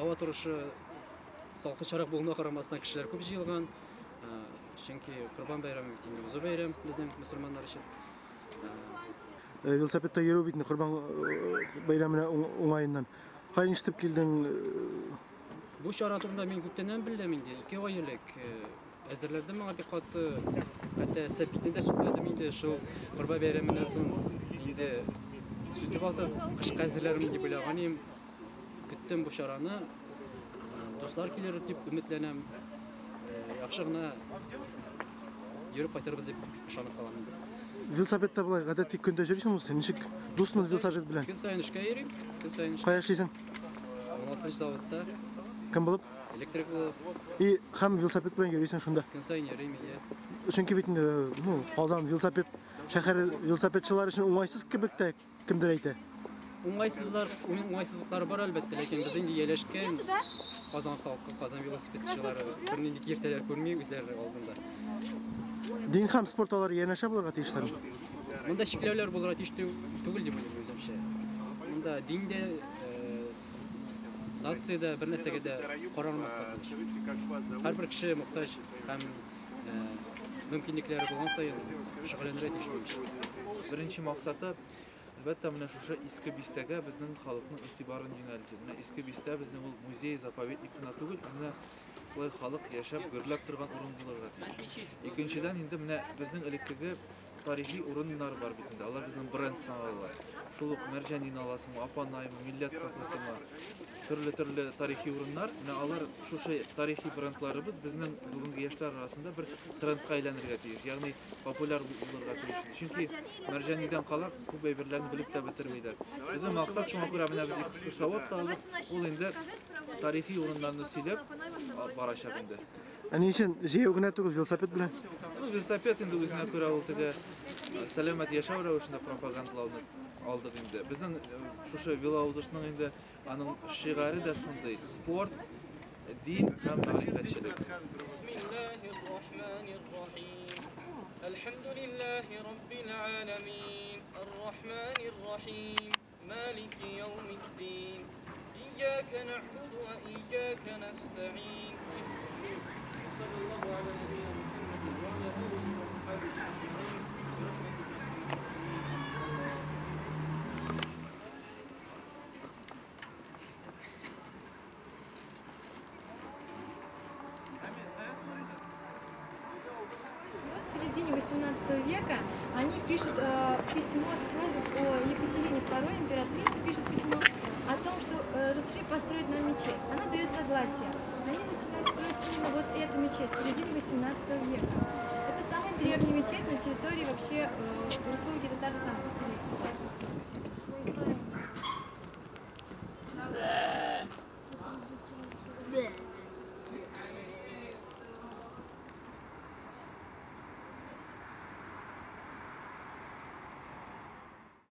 Hava turışı salqıçarak bulduğuna karamasından kişiler көп жиылған. Çünkü Kurban Bayramı bittiğinde uzun bayram bizden Müslümanlar için. Велосипедте йөрү бит Курбан байрамына уңайыннан. Кайын иштеп килдең? Bu şara turunda men көптәннән белдем инде. 2 ай элек әзерләдем миңа бик каты. Хәтта сәпитендә сүпләдем инде шул Kurban Bayрамыннан соң инде сүтеп атып кышка әзерләрмен дип уйлаган идем. Көттем bu şarаны. Dostlar килер дип өметләнәм. Яхшы гына йөреп кайтарбыз дип ышанып калам. Велосипедте булай гадәти көндә йөрисеңме син? Ничек дустың велосипед белән? Көн сайын эшкә йөрим. Көн сайын эшкә. Кая эшлисең? 16 заводта. Кем булып? Электрик булып. И һәм велосипед белән йөрисең шунда. Көн сайын йөрим ия. Чөнки бит Казан велосипед шәһәр велосипедчылар өчен уңайсыз кебек тә кемдер әйтә. Уңайсызлыклар бар әлбәттә, ләкин без инде яләшкән Казан халкы, Казан велосипедчылары бернинди киртәләр күрми үзләре алдында. Дин һәм спортлары янәшә булырга тиешләр. Монда шикләүләр булырга тиеш түгел дип уйлыйм үземчә. Монда диндә, нациядә бер нәрсәгә дә каралмаска тиеш. Һәрбер кеше мохтаҗ һәм мөмкинлекләре булган саен шөгыльләнергә тиеш. Беренче максаты Әлбәттә, менә шушы иске бистәгә безнең халыкның игътибарын юнәлтү. Менә иске бистә безнең ул музей, заповедник кына түгел, менә шулай халык яшәп, гөрләп торган урын булырга тиеш. Икенчедән инде менә безнең элеккеге тарихи урыннар бар бит инде. Алар безнең бренд саналалар. Шул ук Мәрҗән иналасымы, Апанаймы, Милләт кафесымы, төрле тарихи урыннар. Менә алар шушы тарихи брендларыбыз безнең бүгенге яшьләр арасында бер трендка әйләнергә тиеш. Ягъни популяр булырга тиеш. Чөнки Мәрҗәнидән кала күп әйберләрне белеп тә бетермиләр. Безнең максат шуңа күрә менә без экскурсовод та алдык. Ул инде тарихи урыннарны сөйләп барачак инде. Ни өчен җыю гына түгел велосипед белән? Велосипед инде үзенә күрә ул теге сәламәт яшәү рәвешендә пропагандалауны алдык инде. Безнең шушы велоузышның инде аның шигары да шундый: спорт, дин һәм мәгърифәтчелек. Elhamdülillahi Rabbil alemin. Errahmanirrahim. Maliki yevmiddin. İyyâke na'budu ve iyyâke nesta'in. Sallallahu ala nebiyyina Muhammedin ve ala alihi ve ashabihi ecmaîn. В середине 18 века они пишут письмо с просьбой о Екатерине II, императрице, пишет письмо о том, что разреши построить нам мечеть. Она дает согласие. Они начинают строить именно вот эту мечеть в середине 18 века. Это самая древняя мечеть на территории вообще Республики Татарстан.